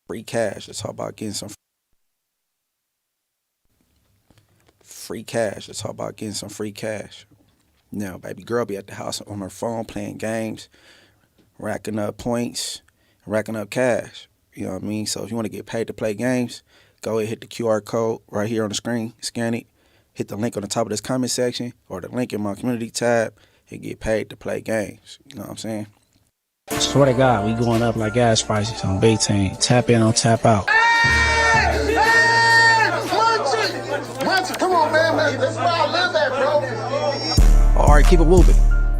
free cash. Let's talk about getting some free cash. Let's talk about getting some free cash. Now, baby girl be at the house on her phone playing games, racking up points, racking up cash. You know what I mean? So if you want to get paid to play games, go ahead, hit the QR code right here on the screen, scan it, hit the link on the top of this comment section or the link in my community tab and get paid to play games. You know what I'm saying? Swear to God, we going up like gas prices on B-Team. Tap in on tap out. Munchie, come on, man. That's where I live at, bro. All right, keep it moving.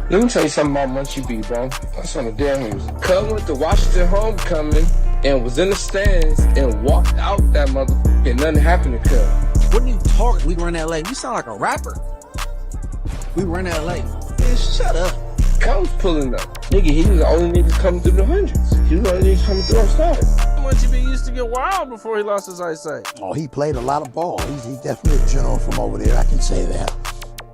Let me tell you something about Munchie B, bro. That's on the damn music. Cub went to Washington homecoming and was in the stands and walked out that motherfucker and nothing happened to Cub. What are you talking? We run LA. You sound like a rapper. We run LA. Man, shut up. Cub was pulling up. Nigga, he was the only niggas coming through the hundreds. He was the only niggas coming through on stars. Munchie B used to get wild before he lost his eyesight. Oh, he played a lot of ball. He's definitely a general from over there, I can say that.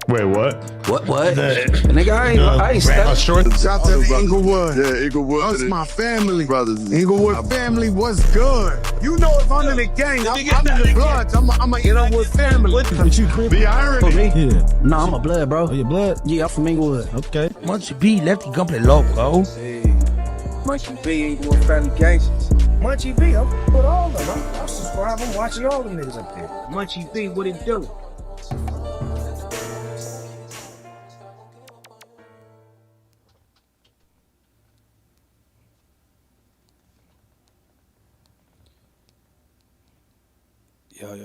Wait, what? What? Nigga, I ain't stuck. Short. Shout out to Inglewood. Yeah, Inglewood. That's my family. Brothers. Inglewood family was good. You know if I'm in the gang, I'm in the Bloods. I'm a Inglewood family. But you the irony. For me? Yeah. No, I'm a blood, bro. Oh, your blood? Yeah, I'm from Inglewood. Okay. Munchie B left, he gon' play loco. Munchie B ain't doing family gangsters. Munchie B, I'm with all of them. I'm subscribing, I'm watching all them niggas up there. Munchie B, what it do?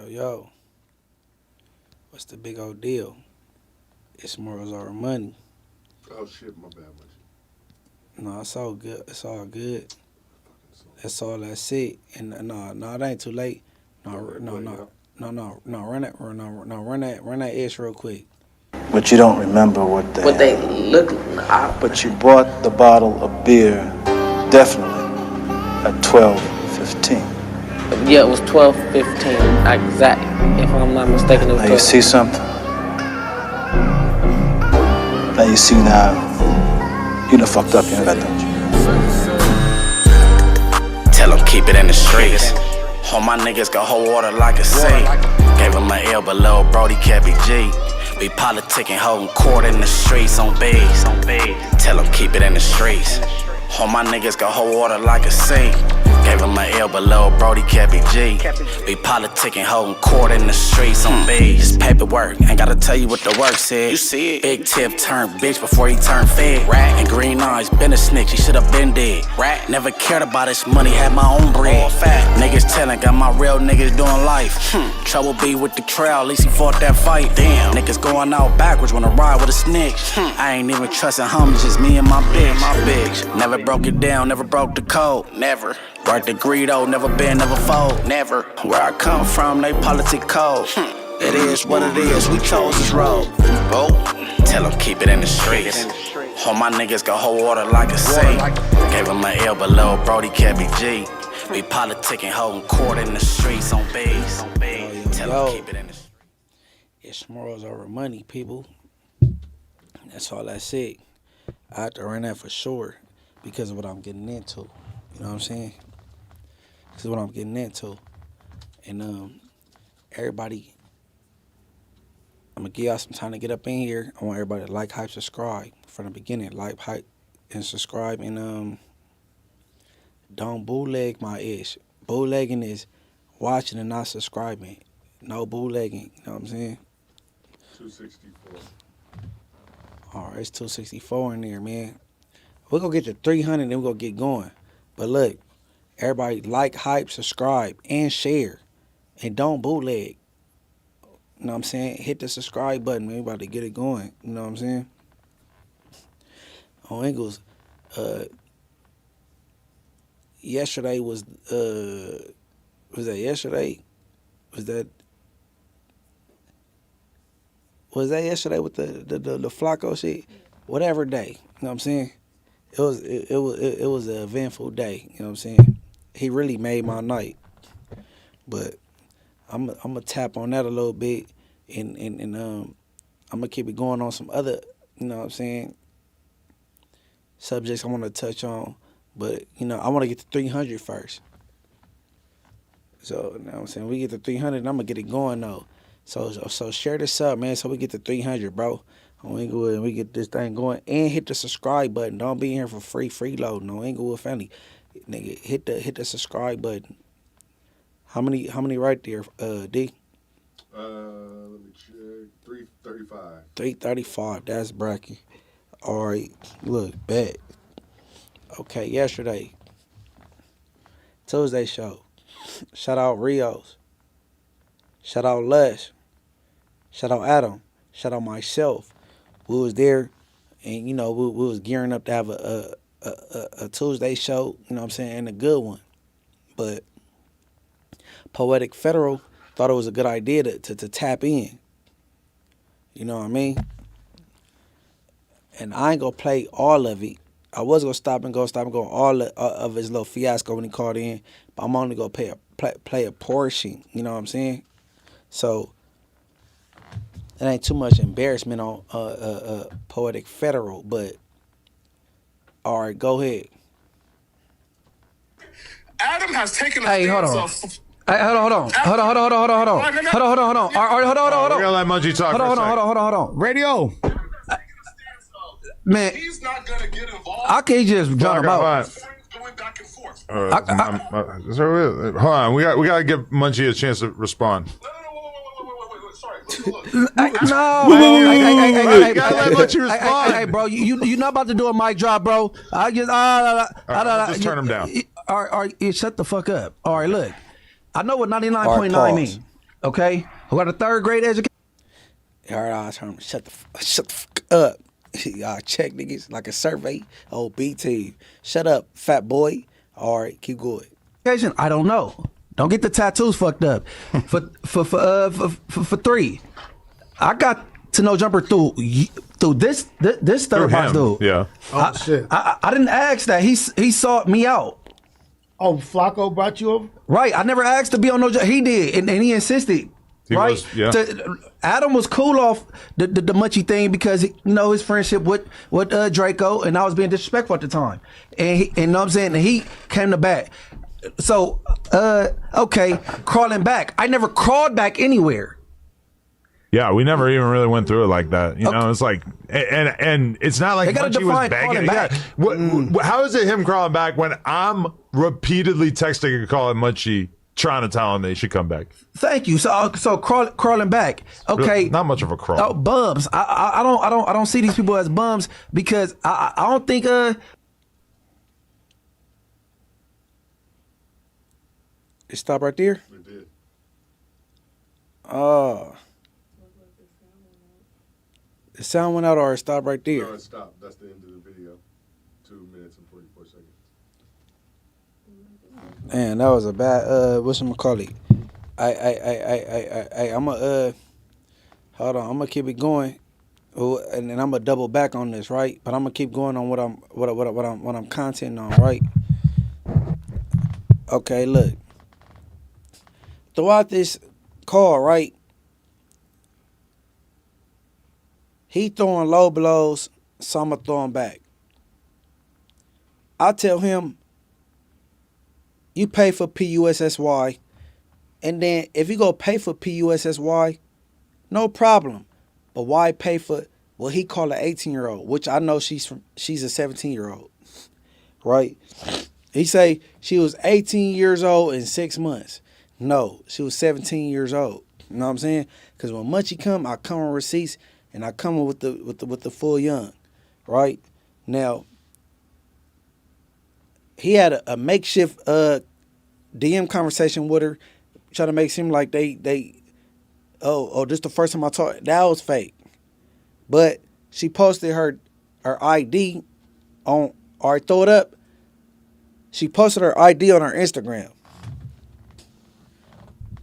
Yo. What's the big old deal? It's morals over money. Oh shit, my bad, No, it's all good. It's all good. That's all I said. And no, it ain't too late. No, run that ish real quick. But you don't remember what they look like. But you bought the bottle of beer, definitely, at 12:15. Yeah, it was 12:15, exactly. If I'm not mistaken, it was Now you see something? Now you see now, you done fucked up, you know that, don't you? Tell them keep it in the streets. All my niggas got hold water like a sea. Gave him an L below Brody Kevy G. We politicking, holding court in the streets on B's. Tell them keep it in the streets. All my niggas got hold water like a sea. Gave him an L below Brody Kevy G. We politicking, holding court in the streets on B's. Paperwork, ain't gotta tell you what the work said. You see it. Big tip turned bitch before he turned fed. Rat and green eyes, been a snitch, he should've been dead. Rat never cared about his money, had my own bread. All fat niggas telling, got my real niggas doing life. Trouble be with the trail, at least he fought that fight. Damn, niggas going out backwards wanna ride with a snitch. I ain't even trusting homies, just me and my bitch. Never broke it down, never broke the code, never. Worked the Greedo, never been, never fold, never. Where I come from, they politic cold. It is what it is, we chose this road. Oh, tell them keep it in the streets. All my niggas got hold water like a sea. Gave him an L below Brody Kevy G. We politicking, holding court in the streets on B's. Tell them keep it in the streets. It's morals over money, people. That's all I said. I have to run that for sure because of what I'm getting into. You know what I'm saying? This is what I'm getting into. And everybody, I'm gonna give y'all some time to get up in here. I want everybody to like, hype, subscribe from the beginning. Like, hype, and subscribe, and don't bootleg my ish. Bootlegging is watching and not subscribing. No bootlegging. You know what I'm saying? 264. All right, it's 264 in there, man. We're gonna get to 300, then we're gonna get going. But look, everybody like, hype, subscribe, and share. And don't bootleg. You know what I'm saying? Hit the subscribe button, man. We about to get it going. You know what I'm saying? On Ingles, yesterday was that yesterday? Was that yesterday with the Flakko shit? Whatever day. You know what I'm saying? It was an eventful day, you know what I'm saying? He really made my night. But I'm gonna tap on that a little bit and I'm gonna keep it going on some other, you know what I'm saying, subjects I want to touch on. But, you know, I want to get to 300 first. So you know what I'm saying, we get to 300, and I'm gonna get it going though. So share this up, man. So we get to 300, bro. On Inglewood, and we get this thing going. And hit the subscribe button. Don't be in here for freeloading. No Inglewood family, nigga. Hit the subscribe button. How many right there, D? Let me check. 335. 335. That's Brackin. All right, look, bet. Okay, yesterday, Tuesday show. Shout out Rios. Shout out Les. Shout out Adam. Shout out myself. We was there, and you know we was gearing up to have a Tuesday show. You know what I'm saying, and a good one. But Poetik Federal thought it was a good idea to tap in. You know what I mean? And I ain't gonna play all of it. I was gonna stop and go all of his little fiasco when he called in, but I'm only gonna play a portion. You know what I'm saying? So it ain't too much embarrassment on Poetik Federal, but all right, go ahead. Adam has taken a Hey, hold on. stance of- Hey, hold on. All right, hold on. We're gonna let Munchie talk for a second. Hold on. Radio. Man, He's not gonna get involved. I can't just jump him out. Going back and forth. Hold on, we gotta give Munchie a chance to respond. Wait. Sorry. No. gotta let Munchie respond. Hey, bro, you not about to do a mic drop, bro. I just just turn him down. All right, shut the fuck up. All right, look. I know what 99.9 All right, means. Okay, who got a third grade education? All right, I'll turn. Shut the fuck up. Y'all check niggas like a survey. Oh, BT. Shut up, fat boy. All right, keep going. I don't know. Don't get the tattoos fucked up. For 3, I got to know Jumper through this third box dude. Yeah. Oh, shit. I didn't ask that. He sought me out. Oh, Flakko brought you over? Right. I never asked to be on no job. He did, and he insisted. He right. was, yeah. Adam was cool off the Munchie thing because his friendship with Draco, and I was being disrespectful at the time, and you know what I'm saying. And he came to back. So okay, crawling back. I never crawled back anywhere. Yeah, we never even really went through it like that. You know, it's like, and it's not like Munchie was begging. Yeah. How is it him crawling back when I'm repeatedly texting and calling Munchie trying to tell him they should come back? Thank you. So crawling back. Okay, not much of a crawl. Oh, bums. I don't see these people as bums because I don't think It stopped right there? It did. The sound went out or it stopped right there? No, it stopped. That's the end of the video. 2 minutes and 44 seconds. Man, that was a bad whatchamacallit. I'm hold on, I'm gonna keep it going. And then I'm gonna double back on this, right? But I'm gonna keep going on what I'm contenting on, right? Okay, look. Throughout this call, right? He throwing low blows, so I'm gonna throw him back. I tell him, you pay for PUSSY, and then if you go pay for PUSSY, no problem. But why pay for what he call an 18-year-old, which I know she's a 17-year-old, right? He say she was 18 years old in 6 months. No, she was 17 years old. You know what I'm saying? Because when Munchie come, I come on receipts and I come with the full young, right? Now, he had a makeshift DM conversation with her, trying to make it seem like this the first time I talked. That was fake. But she posted her ID on, or throw it up. She posted her ID on her Instagram.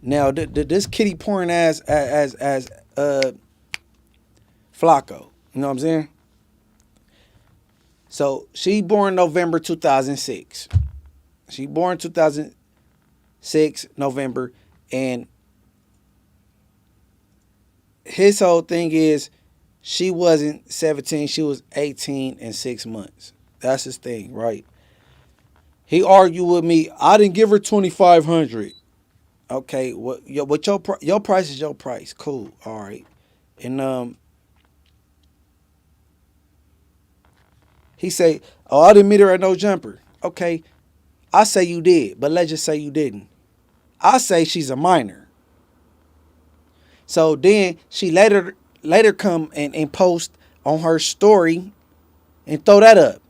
Now, this kitty porn as Flakko. You know what I'm saying? So, she born November 2006. She born 2006, November. And his whole thing is she wasn't 17. She was 18 and 6 months. That's his thing, right? He argued with me. I didn't give her $2,500. Okay, what your price is your price. Cool. All right. And he say, "Oh, I didn't meet her at no jumper." Okay, I say you did, but let's just say you didn't. I say she's a minor. So then she later come and post on her story and throw that up.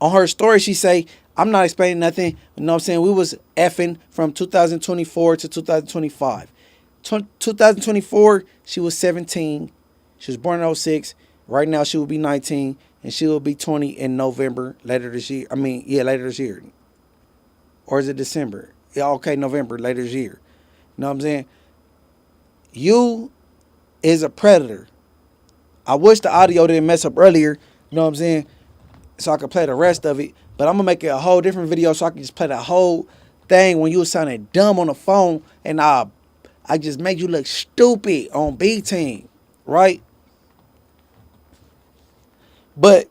On her story, she say, "I'm not explaining nothing." You know what I'm saying? We was effing from 2024 to 2025. 2024, she was 17. She was born in 06. Right now, she will be 19, and she will be 20 in November later this year. Later this year. Or is it December? Yeah, okay, November later this year. You know what I'm saying? You is a predator. I wish the audio didn't mess up earlier. You know what I'm saying? So I could play the rest of it. But I'm going to make it a whole different video so I can just play the whole thing when you was sounding dumb on the phone. And I just made you look stupid on B-Team. Right? But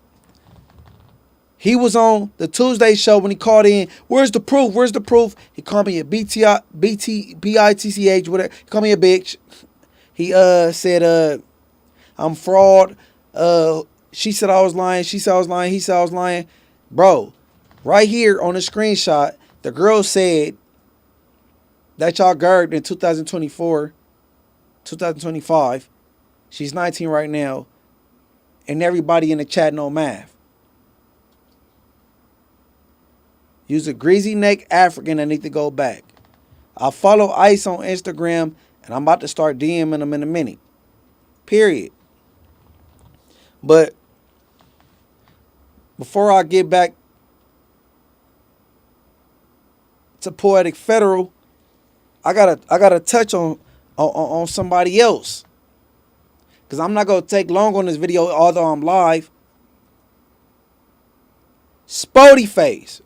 he was on the Tuesday show when he called in. Where's the proof? Where's the proof? He called me a BITCH, whatever. He called me a bitch. He said I'm fraud. She said I was lying. She said I was lying. He said I was lying. Bro, right here on the screenshot, the girl said that y'all girled in 2024, 2025. She's 19 right now. And everybody in the chat know math. You's a greasy neck African that need to go back. I follow Ice on Instagram, and I'm about to start DMing him in a minute. Period. But before I get back to Poetic Federal, I gotta touch on somebody else. Because I'm not going to take long on this video, although I'm live. Spoety Face.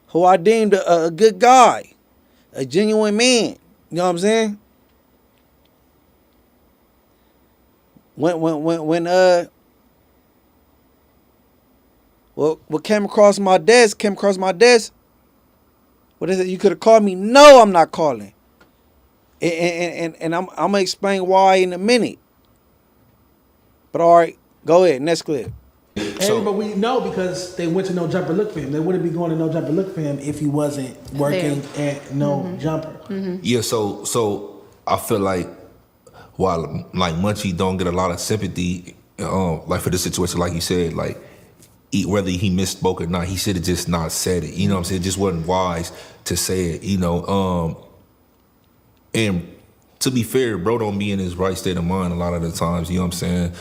Who I deemed a good guy. A genuine man. You know what I'm saying? What came across my desk, what is it? You could have called me. No, I'm not calling. And I'm going to explain why in a minute. But all right, go ahead. Next clip. But we know because they went to No Jumper Look for him. They wouldn't be going to No Jumper Look for him if he wasn't working at No Jumper. Mm-hmm. Yeah, so I feel like while like Munchie don't get a lot of sympathy, like for the situation, like you said, like whether he misspoke or not, he should have just not said it. You know what I'm saying? It just wasn't wise to say it. You know. And to be fair, bro don't be in his right state of mind a lot of the times, you know what I'm saying?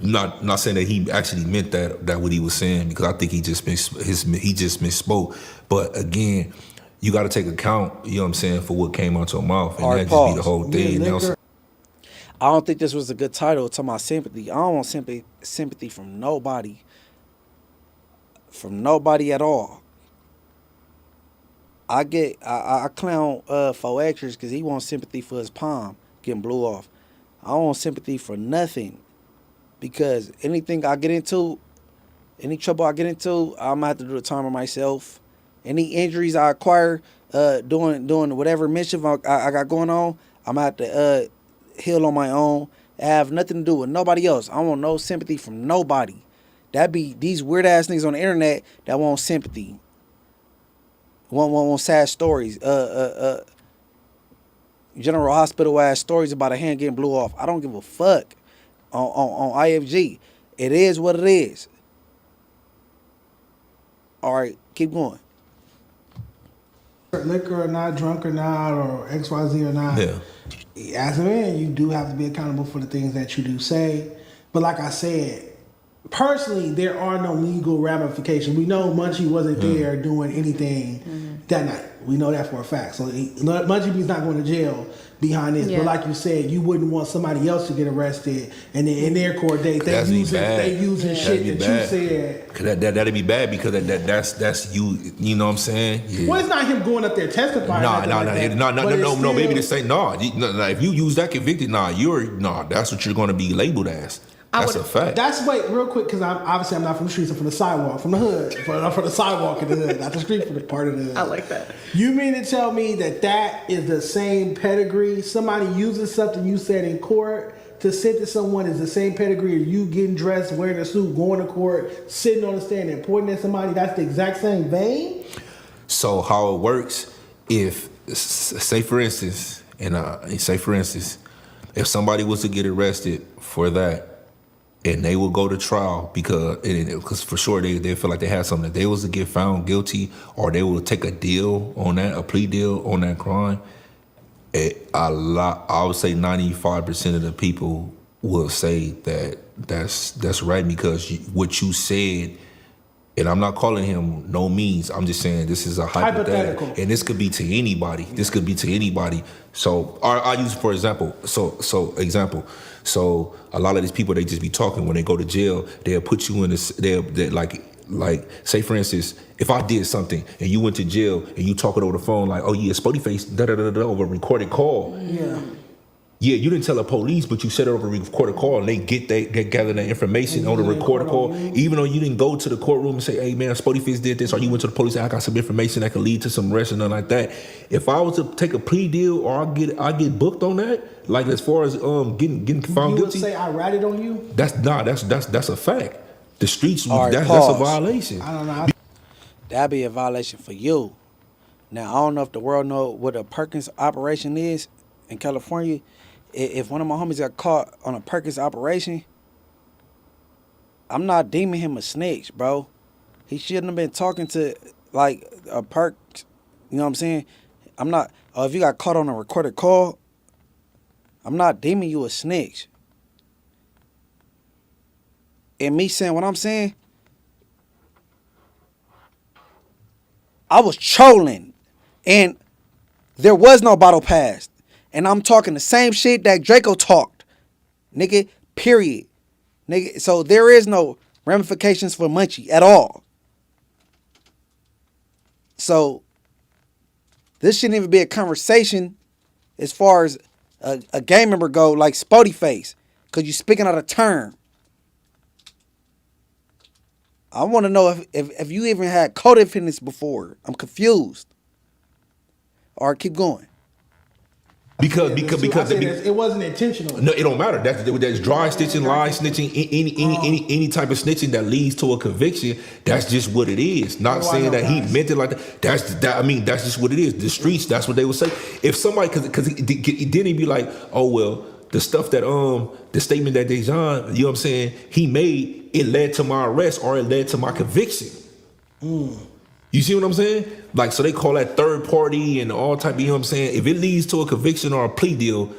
Not saying that he actually meant that what he was saying, because I think he just misspoke. But again, you got to take account, you know what I'm saying, for what came out your mouth, and that just be the whole thing. You know? I don't think this was a good title to my sympathy. I don't want sympathy from nobody. From nobody at all. I clown Poetic because he wants sympathy for his palm getting blew off. I don't want sympathy for nothing, because anything I get into, any trouble I get into, I'm gonna have to do the time of myself. Any injuries I acquire doing whatever mischief I got going on, I'm gonna have to heal on my own. I have nothing to do with nobody else. I don't want no sympathy from nobody. That be these weird ass niggas on the internet that want sympathy. Want sad stories. General Hospital ass stories about a hand getting blew off. I don't give a fuck on IFG. It is what it is. All right, keep going. Liquor or not, drunk or not, or XYZ or not. Yeah. As a man, you do have to be accountable for the things that you do say. But like I said, personally, there are no legal ramifications. We know Munchie wasn't there doing anything that night. We know that for a fact. So Munchie's not going to jail behind this. Yeah. But like you said, you wouldn't want somebody else to get arrested, and then in their court date they using shit that you said. Cause that'd be bad, because that's you. You know what I'm saying? Yeah. Well, it's not him going up there testifying. No. Maybe to say no. If you use that convicted, that's what you're going to be labeled as. That's a fact. Wait, real quick, because I'm not from the streets. I'm from the sidewalk, from the hood. But I'm from the sidewalk in the hood, not the street for the part of the hood. I like that. You mean to tell me that is the same pedigree? Somebody using something you said in court to sentence someone is the same pedigree of you getting dressed, wearing a suit, going to court, sitting on the stand and pointing at somebody? That's the exact same vein? So how it works, if, say for instance, if somebody was to get arrested for that, and they will go to trial because for sure they feel like they have something. If they was to get found guilty, or they will take a deal on that, a plea deal on that crime, I would say 95% of the people will say that's right, because what you said, and I'm not calling him no means, I'm just saying this is a hypothetical. And this could be to anybody. This could be to anybody. So I'll use for example. So a lot of these people, they just be talking when they go to jail. They'll put you in this. They'll like say for instance, if I did something and you went to jail and you talking over the phone like, oh yeah, Spoety face da da da da over a recorded call. Yeah. Yeah, you didn't tell the police, but you said it over a recorded call, and they gather that information on the recorded call. Even though you didn't go to the courtroom and say, hey man, Spoety face did this, or you went to the police and I got some information that could lead to some arrest and nothing like that. If I was to take a plea deal or I get booked on that, like as far as getting found guilty, you would say I ratted on you? That's a fact. The streets, Right, that's a violation. I don't know. That'd be a violation for you. Now, I don't know if the world know what a Perkins operation is in California. If one of my homies got caught on a Perkins operation, I'm not deeming him a snitch, bro. He shouldn't have been talking to, like, a Perks. You know what I'm saying? I'm not, if you got caught on a recorded call, I'm not deeming you a snitch. And me saying what I'm saying, I was trolling, and there was no bottle passed. And I'm talking the same shit that Draco talked. Nigga, period. Nigga, so there is no ramifications for Munchie at all. So this shouldn't even be a conversation as far as a gang member go, like Spoety face, because you speaking out of turn. I want to know if you even had codependence before. I'm confused. All right, keep going. Because it wasn't intentional. No, it don't matter. That's dry snitching, lie snitching, any type of snitching that leads to a conviction. That's just what it is. Not saying that he meant it like that. That's just what it is. The streets, that's what they would say. If somebody, because then he'd be like, oh well, the stuff that the statement that Dejan, you know what I'm saying, he made, it led to my arrest or it led to my conviction. You see what I'm saying? Like, so they call that third party and all type of, you know what I'm saying? If it leads to a conviction or a plea deal,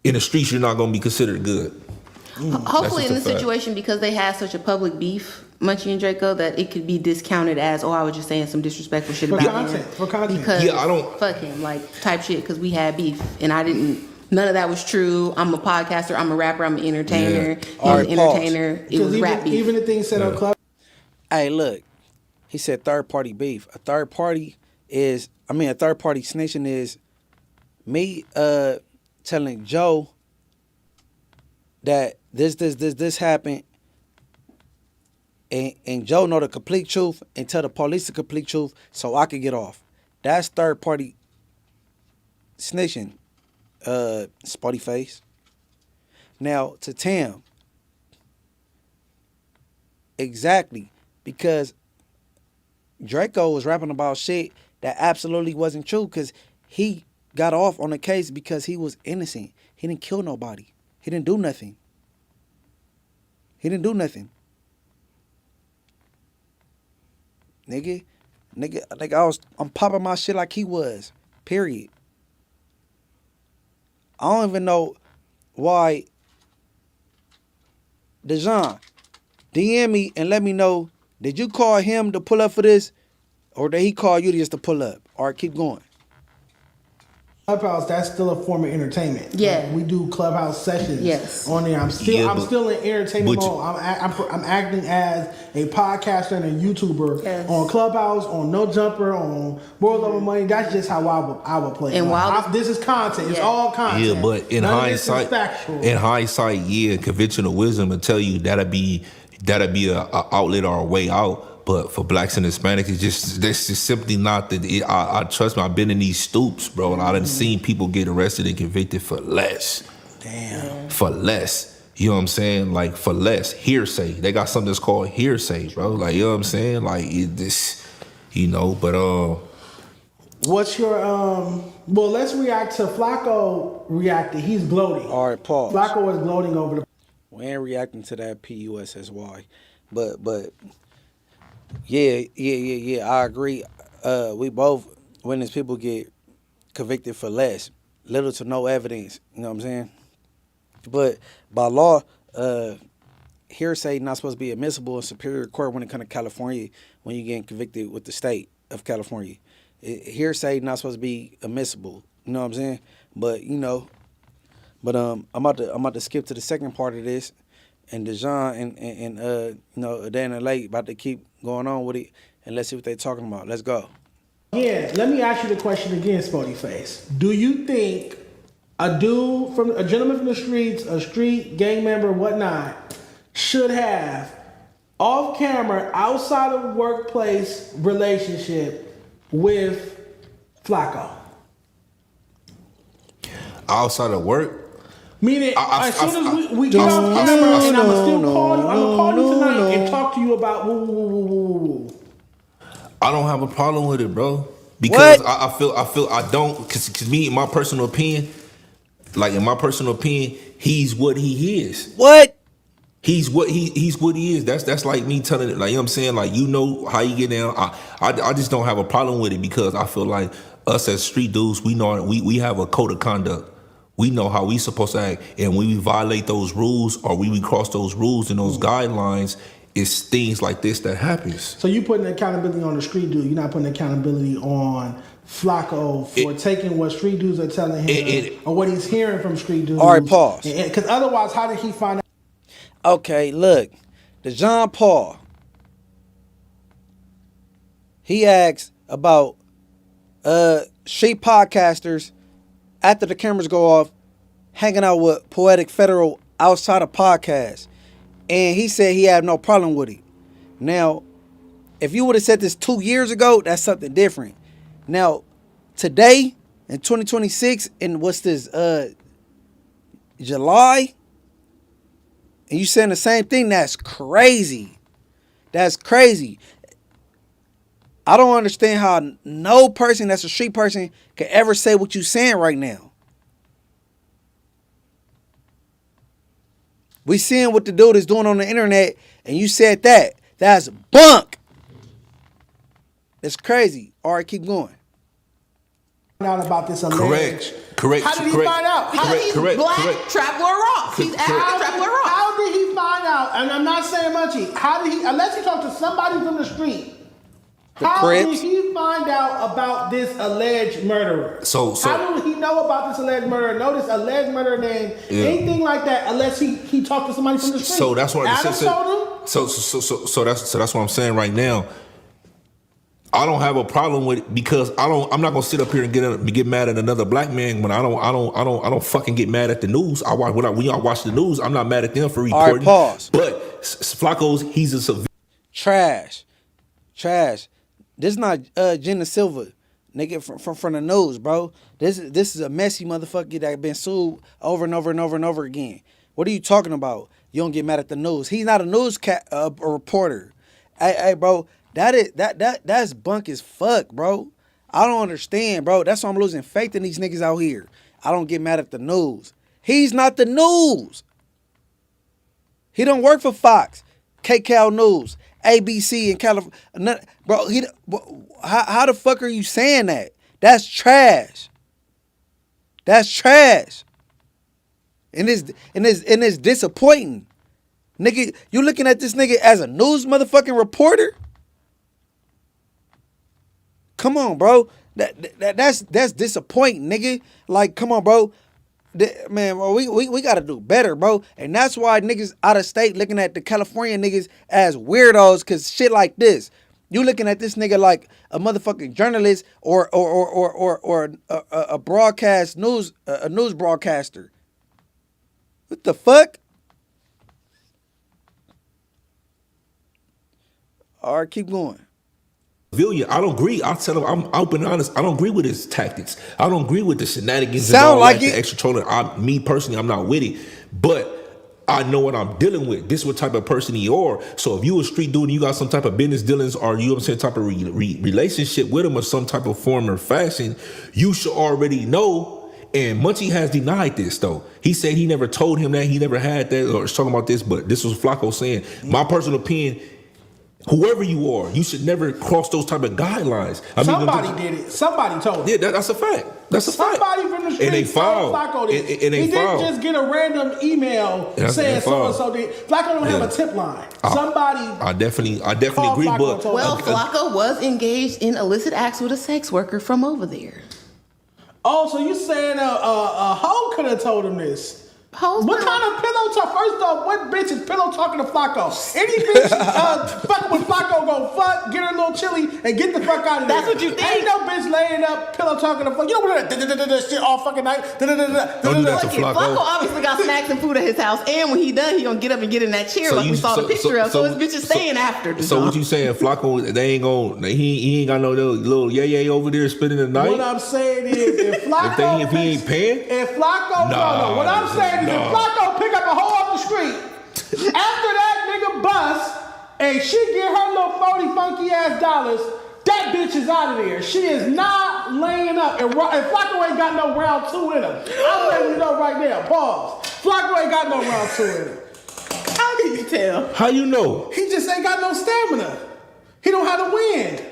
in the streets, you're not going to be considered good. Hopefully in this situation, because they had such a public beef, Munchie and Draco, that it could be discounted as, I was just saying some disrespectful shit about him. For content. Because, I don't... fuck him, like, type shit, because we had beef. And I didn't... None of that was true. I'm a podcaster. I'm a rapper. I'm an entertainer. He's an entertainer. It was rap beef. Even the things said on Club. Hey, look. He said third party beef. A third party snitching is me telling Joe that this happened, and Joe know the complete truth and tell the police the complete truth so I could get off. That's third party snitching. Spoety face. Now to Tam. Exactly, because Draco was rapping about shit that absolutely wasn't true, because he got off on the case because he was innocent. He didn't kill nobody. He didn't do nothing. Nigga, I'm popping my shit like he was. Period. I don't even know why. Dejan, DM me and let me know, did you call him to pull up for this, or did he call you just to pull up? All right, keep going. Clubhouse, that's still a form of entertainment. Yeah. Like, we do Clubhouse sessions Yes. on there. I'm still in entertainment mode. I'm acting as a podcaster and a YouTuber on Clubhouse, on No Jumper, on World Over Money. That's just how I would play. And like, this is content. It's all content. Yeah, but in hindsight, conventional wisdom will tell you that'd be a outlet or a way out. But for blacks and Hispanics, that's just simply not that. I trust me. I've been in these stoops, bro, and I done seen people get arrested and convicted for less. Damn. For less. You know what I'm saying? Like, for less. Hearsay. They got something that's called hearsay, bro. Like, you know what I'm saying? Like, but what's your well, let's react to Flakko reacted. He's gloating. All right, pause. Flakko is gloating over the. We ain't reacting to that PUSSY, but yeah. I agree. We both witness people get convicted for less, little to no evidence. You know what I'm saying? But by law, hearsay not supposed to be admissible in Superior Court when it comes to California. When you getting convicted with the state of California, hearsay not supposed to be admissible. You know what I'm saying? But I'm about to skip to the second part of this, and Dejan and Dan and Late about to keep going on with it, and let's see what they're talking about. Let's go. Yeah, let me ask you the question again, Spoety Face. Do you think a gentleman from the streets, a street gang member, whatnot, should have off camera, outside of workplace relationship with Flakko? Outside of work? Meaning, as soon as we get off camera, and I'm going to call you tonight and talk to you about woo. I don't have a problem with it, bro. Because I feel I don't, because me, in my personal opinion, he's what he is. What? He's what he is. That's like me telling it, like, you know what I'm saying? Like, you know how you get down. I just don't have a problem with it because I feel like us as street dudes, we know we have a code of conduct. We know how we supposed to act, and when we violate those rules or when we cross those rules and those guidelines, it's things like this that happens. So you putting accountability on the street dude. You're not putting accountability on Flakko for taking what street dudes are telling him or what he's hearing from street dudes. All right, pause. Because otherwise, how did he find out? Okay, look, the John Paul. He asks about street podcasters after the cameras go off, hanging out with Poetic Federal outside of podcast. And he said he had no problem with it. Now, if you would have said this 2 years ago, that's something different. Now, today, in 2026, in what's this, July, and you saying the same thing, that's crazy. That's crazy. I don't understand how no person that's a street person can ever say what you saying right now. We seeing what the dude is doing on the internet, and you said that. That's bunk. It's crazy. All right, keep going. Out about this alleged. Correct. How did he find out? Correct. Traveler Ross. He's asking Traveler Ross. How did he find out? And I'm not saying munchy. How did he? Unless he talked to somebody from the street. How did he find out about this alleged murderer? So how did he know about this alleged murderer? Know this alleged murderer name? Yeah. Anything like that? Unless he talked to somebody from the street. So that's what Adam told him. So that's what I'm saying right now. I don't have a problem with it because I'm not gonna sit up here and get mad at another black man when I don't fucking get mad at the news. When y'all watch the news, I'm not mad at them for reporting. All right, pause. But Flakko's, he's a civilian. Trash. This is not Jenna Silva, nigga, from the news, bro. This is a messy motherfucker that been sued over and over and over and over again. What are you talking about? You don't get mad at the news. He's not a news a reporter. Hey, bro, that's bunk as fuck, bro. I don't understand, bro. That's why I'm losing faith in these niggas out here. I don't get mad at the news. He's not the news. He don't work for Fox, KCAL News, ABC in California. Bro, how the fuck are you saying that? That's trash. That's trash. And it's disappointing. Nigga, you looking at this nigga as a news motherfucking reporter? Come on, bro. That's disappointing, nigga. Like, come on, bro. Man, bro, we gotta do better, bro. And that's why niggas out of state looking at the California niggas as weirdos, cause shit like this. You looking at this nigga like a motherfucking journalist or a broadcast news a news broadcaster. What the fuck? All right, keep going. Villia, I don't agree. I'll tell him, I'm open and honest. I don't agree with his tactics. I don't agree with the shenanigans and all like that, the extra trolling. Me personally, I'm not with it. But I know what I'm dealing with. This is what type of person you are. So if you a street dude and you got some type of business dealings or you know what I'm saying, type of relationship with him or some type of form or fashion, you should already know. And Munchie has denied this though. He said he never told him that, he never had that, or talking about this, but this was Flakko saying, my personal opinion, whoever you are, you should never cross those type of guidelines. Somebody did it. Somebody told him. Yeah, that's a fact. That's a fact. Somebody from the street And they told filed. Flakko this. And they he didn't filed. just get a random email saying so and so did. Flakko don't have a tip line. Somebody. I definitely agree. But Flakko was engaged in illicit acts with a sex worker from over there. Oh, so you saying a hoe could have told him this? What kind of pillow talk? First off, what bitch is pillow talking to Flakko? Any bitch fucking with Flakko go fuck, get her a little chili, and get the fuck out of there. That's what you think. Ain't no bitch laying up pillow talking to Flakko. You don't want that shit all fucking night. Don't do that to Flakko. Flakko obviously got snacks and food at his house, and when he done, he gonna get up and get in that chair like we saw the picture of. So his bitch is staying after. So what you saying, Flakko? They ain't gonna. He ain't got no little yay over there spending the night. What I'm saying is, if Flakko, if he ain't paying, if Flakko, no. What I'm saying is, if Flakko pick up a hoe off the street after that nigga bust and she get her little 40 funky ass dollars, that bitch is out of there. She is not laying up. And Flakko ain't got no round two in him. I'm letting you know right now. Pause. Flakko ain't got no round two in him. How can you tell? How you know? He just ain't got no stamina. He don't have the wind.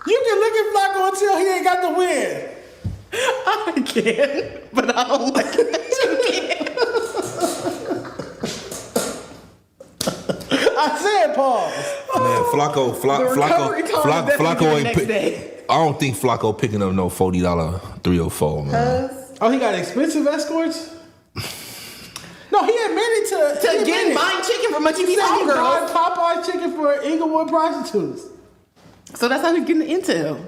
You can look at Flakko until he ain't got the wind. I can, but I don't like it. I said pause. Man, Flakko ain't pick. I don't think Flakko picking up no $40 304, man. Oh, he got expensive escorts? No, he admitted to getting buying chicken from Munchie B's homegirls. Popeye's chicken for Inglewood prostitutes. So that's how he's getting the intel.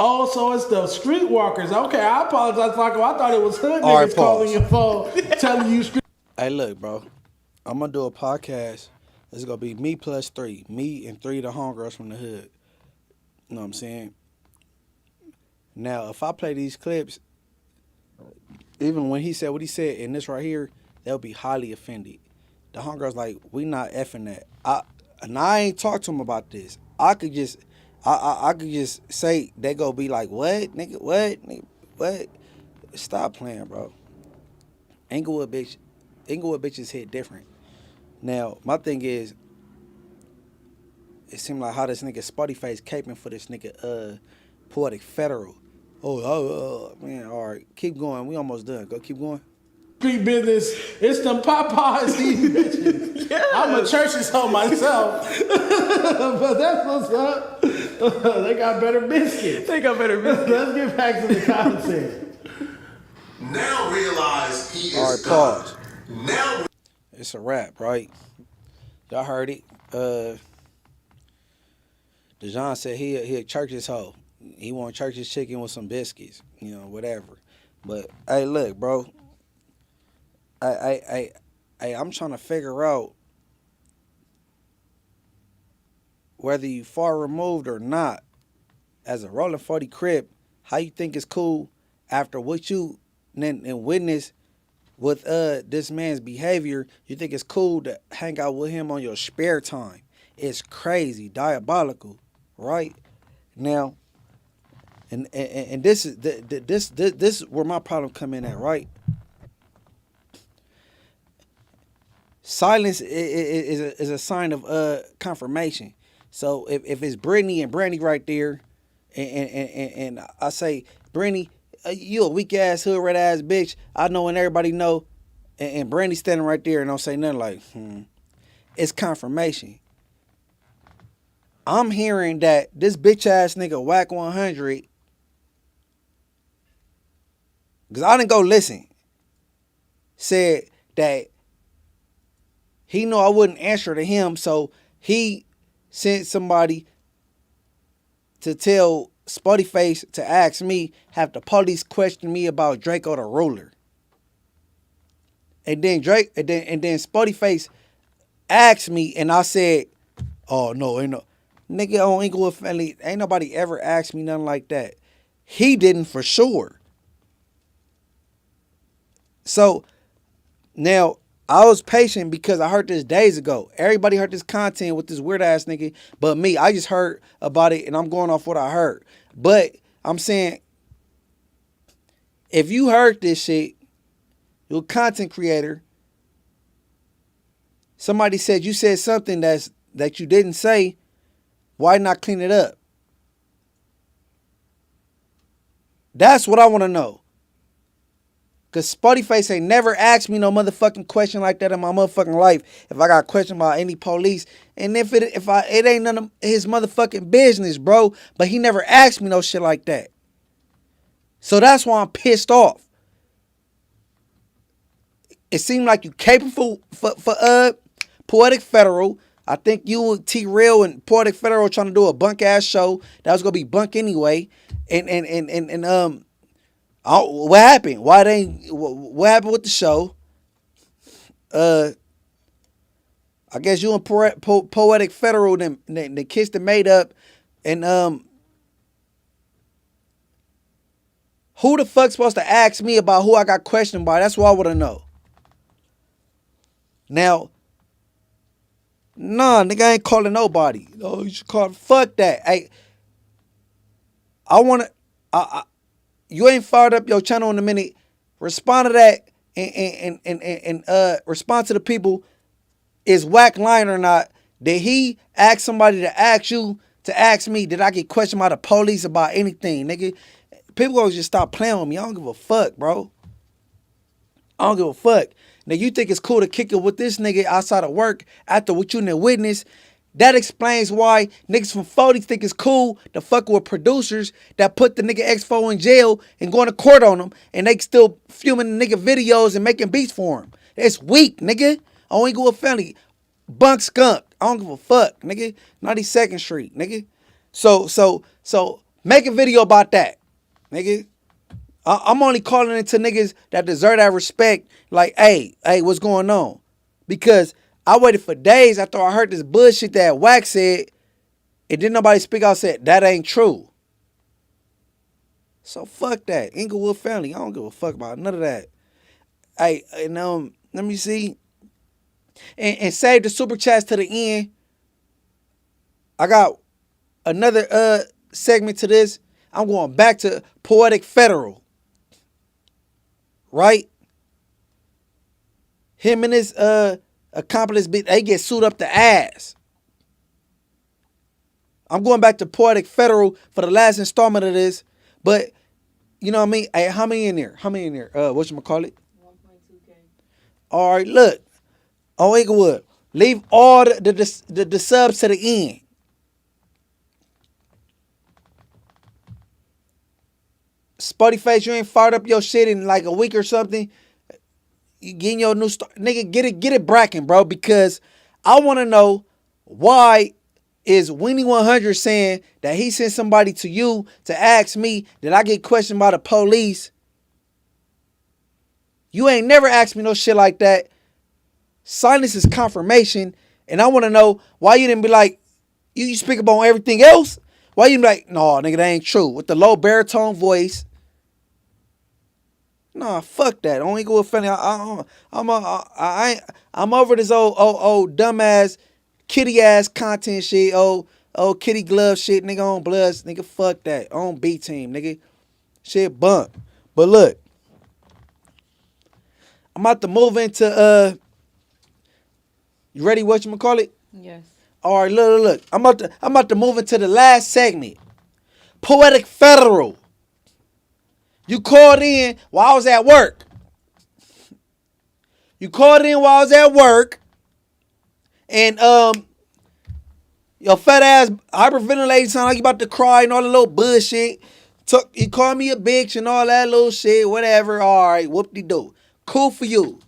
Oh, so it's the streetwalkers. Okay, I apologize, Flakko. I thought it was hood niggas calling your phone, telling you street. Hey, look, bro. I'm gonna do a podcast. It's gonna be me plus 3. Me and 3 of the homegirls from the hood. You know what I'm saying? Now, if I play these clips, even when he said what he said in this right here, they'll be highly offended. The homegirls like, we not effing that. I ain't talked to him about this. I could just say they go be like, what, nigga, what, nigga, what? Stop playing, bro. Inglewood bitches hit different. Now, my thing is, it seemed like how this nigga Spoety face caping for this nigga Poetic Federal. Man, all right, keep going. We almost done. Go, keep going. Street business. It's them Popeyes, these bitches. Yeah. I'm a church's hoe myself. But that's what's up. They got better biscuits. Let's get back to the content. Now realize he is all right, God. pause. Now it's a wrap, right? Y'all heard it. DeJohn said he'll church his hoe. He want church his chicken with some biscuits, you know, whatever. But hey, look, bro. I'm trying to figure out whether you far removed or not as a rolling 40 Crip, how you think it's cool after what you and witness with this man's behavior, you think it's cool to hang out with him on your spare time. It's crazy, diabolical, right? Now, and this is this is where my problem come in at, right? Silence is a sign of confirmation. So if it's Brittany and Brandy right there, and I say, Brittany, you a weak ass hood red ass bitch, I know and everybody know, and Brandy standing right there and don't say nothing like, it's confirmation. I'm hearing that this bitch ass nigga Whack 100, because I didn't go listen, said that he knew I wouldn't answer to him, so he sent somebody to tell Spoety Face to ask me, have the police question me about Draco the ruler. And then Spoety Face asked me, and I said, oh no, ain't no nigga on Inglewood family, ain't nobody ever asked me nothing like that. He didn't for sure. So now I was patient because I heard this days ago. Everybody heard this content with this weird ass nigga, but me, I just heard about it and I'm going off what I heard. But I'm saying, if you heard this shit, you're a content creator. Somebody said you said something that you didn't say. Why not clean it up? That's what I want to know. Because Spoety Face ain't never asked me no motherfucking question like that in my motherfucking life. If I got a question about any police. And it ain't none of his motherfucking business, bro. But he never asked me no shit like that. So that's why I'm pissed off. It seemed like you capable for Poetic Federal. I think you, T-Real, and Poetic Federal trying to do a bunk ass show that was gonna be bunk anyway. What happened? What happened with the show? I guess you and Poetic Federal they kissed and made up, and who the fuck supposed to ask me about who I got questioned by? That's what I want to know. Now, nah, nigga, I ain't calling nobody. Oh, you should call. Fuck that. Hey, you ain't fired up your channel in a minute. Respond to that and respond to the people. Is Whack lying or not? Did he ask somebody to ask you to ask me? Did I get questioned by the police about anything, nigga? People gonna just stop playing with me. I don't give a fuck, bro. I don't give a fuck. Now you think it's cool to kick it with this nigga outside of work after what you done witnessed? That explains why niggas from 40 think it's cool to fuck with producers that put the nigga X4 in jail and going to court on them, and they still filming the nigga videos and making beats for him. It's weak, nigga. I ain't go with family. Bunk skunk. I don't give a fuck, nigga. 92nd Street, nigga. So make a video about that, nigga. I'm only calling into niggas that deserve that respect. Like, hey, what's going on? Because I waited for days after I heard this bullshit that Whack said, and didn't nobody speak out and said, that ain't true. So fuck that. Inglewood family. I don't give a fuck about none of that. Hey, and let me see. And save the super chats to the end. I got another segment to this. I'm going back to Poetic Federal. Right? Him and his accomplice, they get sued up the ass. I'm going back to Poetic Federal for the last installment of this. But, you know what I mean? Hey, how many in there? Whatchamacallit? 1.2K. All right, look. On Inglewood, leave all the subs to the end. Spoety Face, you ain't fired up your shit in like a week or something. You getting your new start. Nigga, get it Brackin, bro, because I want to know why is Winnie 100 saying that he sent somebody to you to ask me that I get questioned by the police. You ain't never asked me no shit like that. Silence is confirmation, and I want to know why you didn't be like, you speak about everything else? Why you didn't be like, no, nigga, that ain't true. With the low baritone voice. Nah, fuck that. Only go with funny. I'm over this old dumbass, kitty ass content shit. Old kitty glove shit, nigga on Bloods, nigga. Fuck that. On B team, nigga. Shit bunk. But look, I'm about to move into you ready? Whatchamacallit? Yes. All right, look. I'm about to move into the last segment. Poetic Federal. You called in while I was at work. And Your fat ass hyperventilating, sound like you about to cry and all the little bullshit. You call me a bitch and all that little shit, whatever. All right, whoop-de-doo. Cool for you.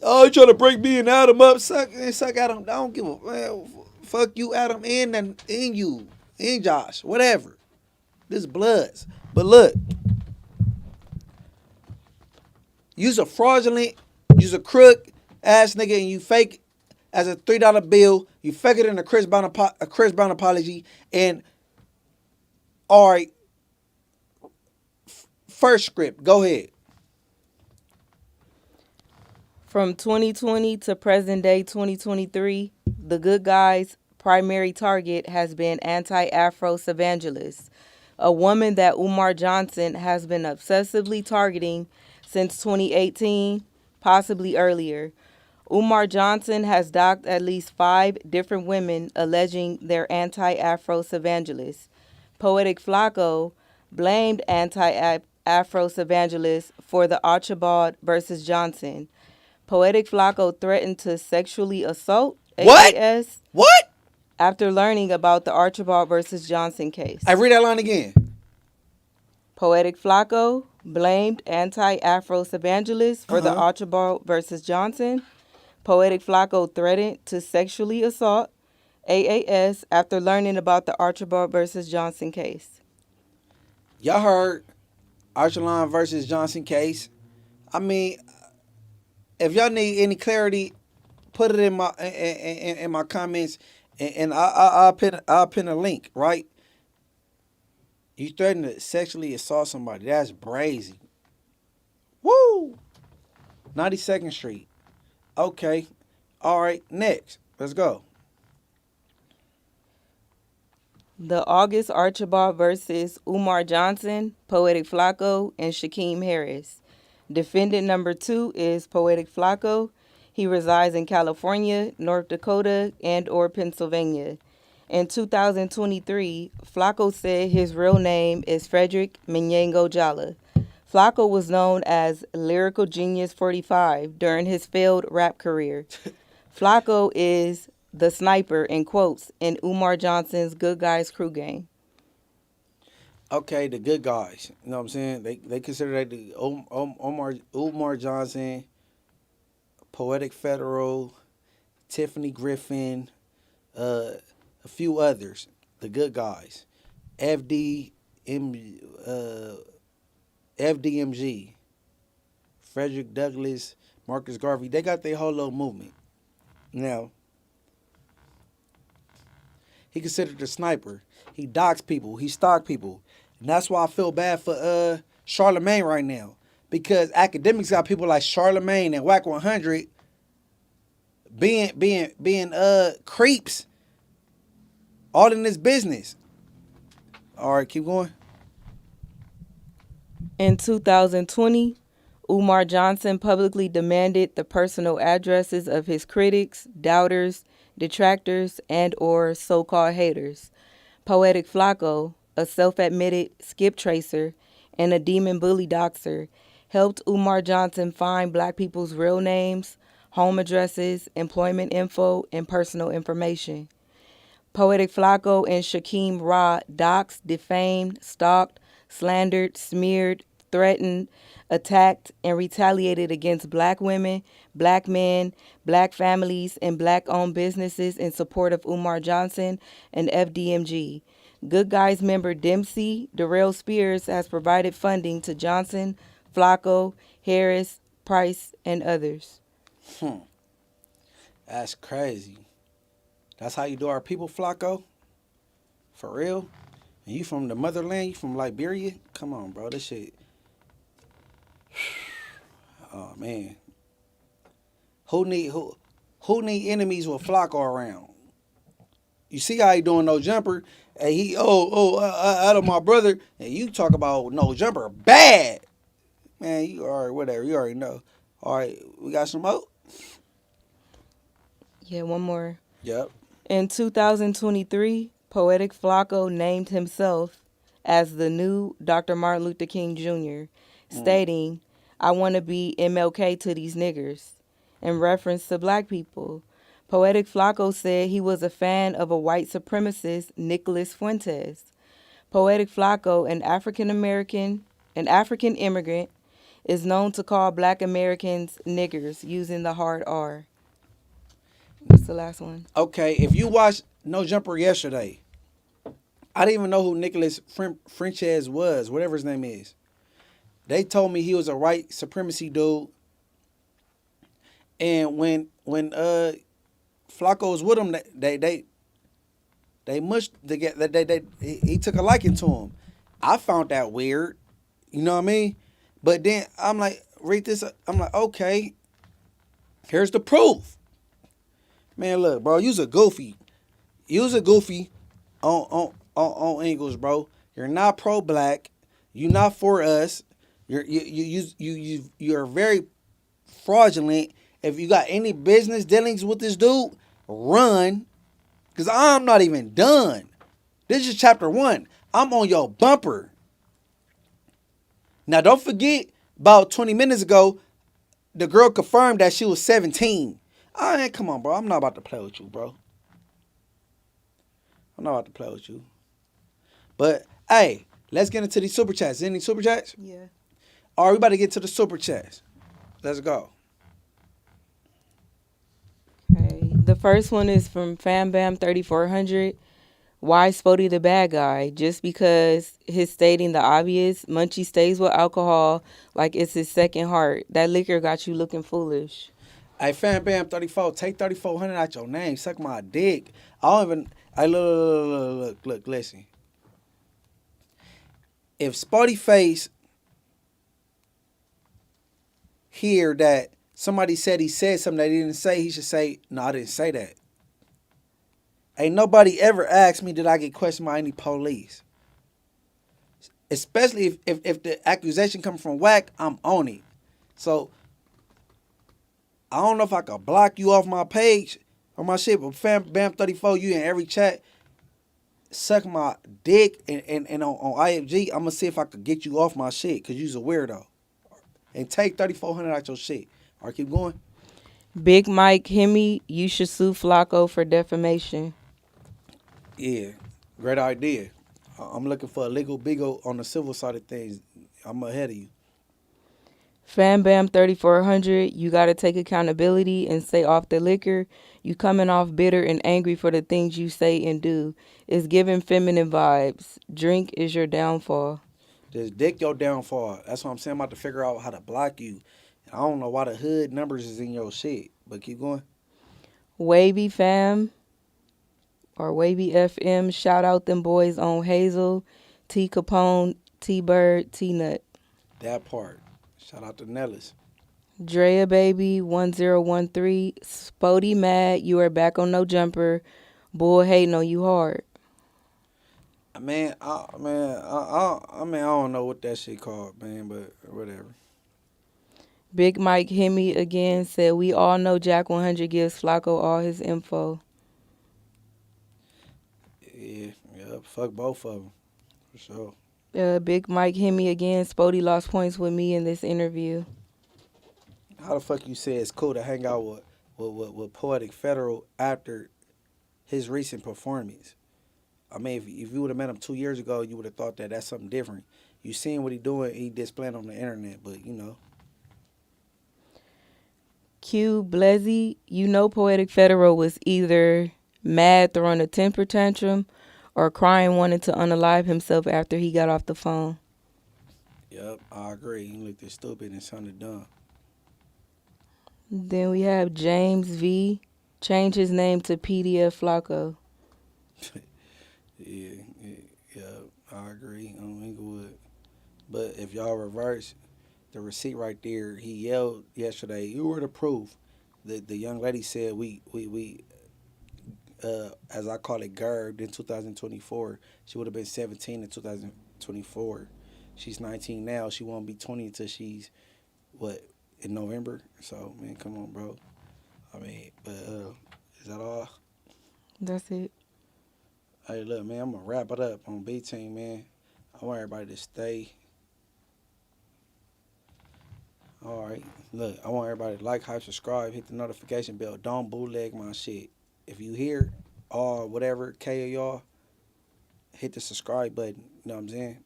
Oh, you trying to break me and Adam up? Suck Adam. I don't give a man. Fuck you, Adam, and you, and Josh, whatever. This is Bloods. But look, you's a fraudulent, you's a crook ass nigga, and you fake as a $3 bill. You fake it in a Chris Brown apology. And all right, first script. Go ahead. From 2020 to present day 2023, the good guy's primary target has been anti-Afro evangelists, a woman that Umar Johnson has been obsessively targeting since 2018, possibly earlier. Umar Johnson has docked at least 5 different women alleging they're anti-Afro evangelists. Poetik Flakko blamed anti-Afro evangelists for the Archibald versus Johnson. Poetik Flakko threatened to sexually assault AAS. What? After learning about the Archibald versus Johnson case. I read that line again. Poetik Flakko blamed anti-Afro evangelists for the Archibald versus Johnson. Poetik Flakko threatened to sexually assault AAS after learning about the Archibald versus Johnson case. Y'all heard Archibald versus Johnson case. I mean, if y'all need any clarity, put it in my comments, and I'll pin a link. Right? You threatened to sexually assault somebody. That's brazy. Woo! 92nd Street. Okay. All right. Next. Let's go. The August Archibald versus Umar Johnson, Poetik Flakko, and Shaquem Harris. Defendant number 2 is Poetik Flakko. He resides in California, North Dakota, and or Pennsylvania. In 2023, Flakko said his real name is Frederick Menyengo Jala. Flakko was known as Lyrical Genius 45 during his failed rap career. Flakko is the sniper, in quotes, in Umar Johnson's Good Guys crew game. Okay, the good guys. You know what I'm saying? They consider that the Umar Johnson, Poetic Federal, Tiffany Griffin, a few others. The good guys. FDMG, Frederick Douglass, Marcus Garvey. They got their whole little movement. Now, he considered a sniper. He docks people. He stalks people. And that's why I feel bad for Charlemagne right now. Because academics got people like Charlemagne and Whack 100 being creeps all in this business. All right, keep going. In 2020, Umar Johnson publicly demanded the personal addresses of his critics, doubters, detractors, and or so-called haters. Poetik Flakko, a self-admitted skip tracer and a demon bully doxer, helped Umar Johnson find black people's real names, home addresses, employment info, and personal information. Poetik Flakko and Shaquem Ra doxed, defamed, stalked, slandered, smeared, threatened, attacked, and retaliated against black women, black men, black families, and black-owned businesses in support of Umar Johnson and FDMG. Good Guys member Dempsey Darrell Spears has provided funding to Johnson, Flakko, Harris, Price, and others. That's crazy. That's how you do our people, Flakko? For real? And you from the motherland? You from Liberia? Come on, bro. This shit. Oh man. Who need enemies with Flakko around? You see how he doing no jumper? And he out of my brother, and you talk about no jumper bad. Man, you already whatever. You already know. All right, we got some more. Yeah, one more. Yep. In 2023, Poetik Flakko named himself as the new Dr. Martin Luther King Jr., stating, "I want to be MLK to these niggers," in reference to black people. Poetik Flakko said he was a fan of a white supremacist, Nicholas Fuentes. Poetik Flakko, an African immigrant, is known to call black Americans niggers using the hard R. What's the last one? Okay, if you watched No Jumper yesterday, I didn't even know who Nicholas Fuentes was, whatever his name is. They told me he was a white supremacy dude. And when Flacco was with him, they mushed together. He took a liking to him. I found that weird. You know what I mean? But then I'm like, read this. I'm like, okay, here's the proof. Man, look, bro, you's a goofy. You's a goofy on Ingles, bro. You're not pro-black. You're not for us. You're very fraudulent. If you got any business dealings with this dude, run. Because I'm not even done. This is chapter 1. I'm on your bumper. Now, don't forget, about 20 minutes ago, the girl confirmed that she was 17. Come on, bro. I'm not about to play with you, bro. I'm not about to play with you. But, hey, let's get into these super chats. Any super chats? Yeah. All right, we about to get to the super chats. Let's go. Okay. The first one is from FamBam3400. Why Spoety the bad guy? Just because he's stating the obvious. Munchie stays with alcohol like it's his second heart. That liquor got you looking foolish. Hey, FamBam34, take 3,400 out your name. Suck my dick. I don't even. Hey, look, listen. If Spoety Face hear that somebody said he said something that he didn't say, he should say, no, I didn't say that. Ain't nobody ever asked me, did I get questioned by any police? Especially if the accusation comes from whack, I'm on it. So, I don't know if I could block you off my page or my shit, but FamBam34, you in every chat, suck my dick, and on IFG, I'm going to see if I could get you off my shit, because you's a weirdo. And take 3,400 out your shit. All right, keep going. Big Mike Hemi, you should sue Flacco for defamation. Yeah, great idea. I'm looking for a legal bigo on the civil side of things. I'm ahead of you. FamBam3400, you got to take accountability and stay off the liquor. You coming off bitter and angry for the things you say and do. It's giving feminine vibes. Drink is your downfall. Just dick your downfall. That's what I'm saying. I'm about to figure out how to block you. I don't know why the hood numbers is in your shit, but keep going. Wavy Fam or Wavy FM, shout out them boys on Hazel, T Capone, T Bird, T Nut. That part. Shout out to Nellis. Drea Baby 1013, Spoety mad, you are back on No Jumper. Bull hating on you hard. Man, I don't know what that shit called, man, but whatever. Big Mike Hemi again said, we all know Jack 100 gives Flacco all his info. Yeah, fuck both of them, for sure. Big Mike Hemi again, Spoety lost points with me in this interview. How the fuck you say it's cool to hang out with Poetic Federal after his recent performance? I mean, if you would have met him 2 years ago, you would have thought that that's something different. You seen what he doing, he displaying on the internet, but you know. Q Blezzy, you know Poetic Federal was either mad throwing a temper tantrum or crying wanting to unalive himself after he got off the phone. Yep, I agree. He looked stupid and sounded dumb. Then we have James V. Change his name to PDF Flacco. Yeah, I agree on Inglewood. But if y'all reverse the receipt right there, he yelled yesterday, "You were the proof." The young lady said we as I call it, gerbed in 2024. She would have been 17 in 2024. She's 19 now. She won't be 20 until she's in November. So man, come on, bro. I mean, but is that all? That's it. Hey, look, man, I'm going to wrap it up on B-Team, man. I want everybody to stay. All right. Look, I want everybody to like, hype, subscribe, hit the notification bell. Don't bootleg my shit. If you hear or whatever, K of y'all, hit the subscribe button. You know what I'm saying?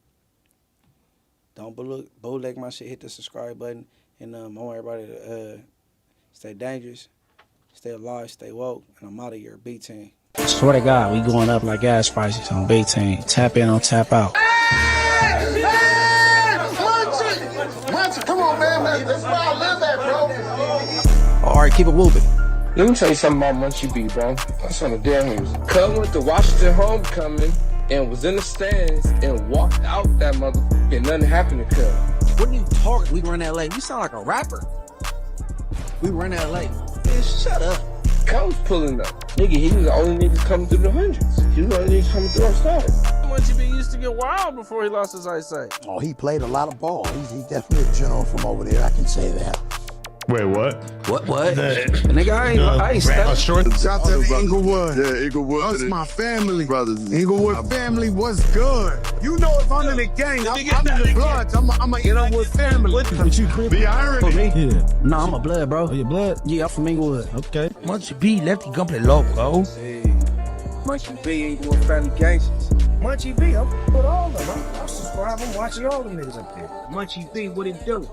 Don't bootleg my shit. Hit the subscribe button. And I want everybody to stay dangerous, stay alive, stay woke. And I'm out of here. B-Team. Swear to God, we going up like gas prices on B-Team. Tap in, don't tap out. Come on, man. That's where I live at, bro. All right, keep it moving. Let me tell you something about Munchie B, bro. That's on the damn music. Cuz went to Washington homecoming and was in the stands and walked out that motherfucker and nothing happened to Cuz. What are you talking? We were in LA. You sound like a rapper. We were in LA. Man, shut up. Cuz was pulling up. Nigga, he was the only nigga coming through the hundreds. He was the only nigga coming through on stars. Munchie B used to get wild before he lost his eyesight. Oh, he played a lot of ball. He's definitely a general from over there. I can say that. Wait, what? What? Nigga, I ain't stuck. Shout out to Inglewood. Yeah, Inglewood. Us, my family. Brothers. Inglewood family was good. You know if I'm in the gang, I'm in the Bloods. I'm a Inglewood family. What you creep? The irony. For me? Yeah. No, I'm a blood, bro. Oh, your blood? Yeah, I'm from Inglewood. Okay. Munchie B left the company loco. Munchie B ain't doing family gangsters. Munchie B, I'm with all of them. I'm subscribing, watching all the niggas up there. Munchie B, what it do?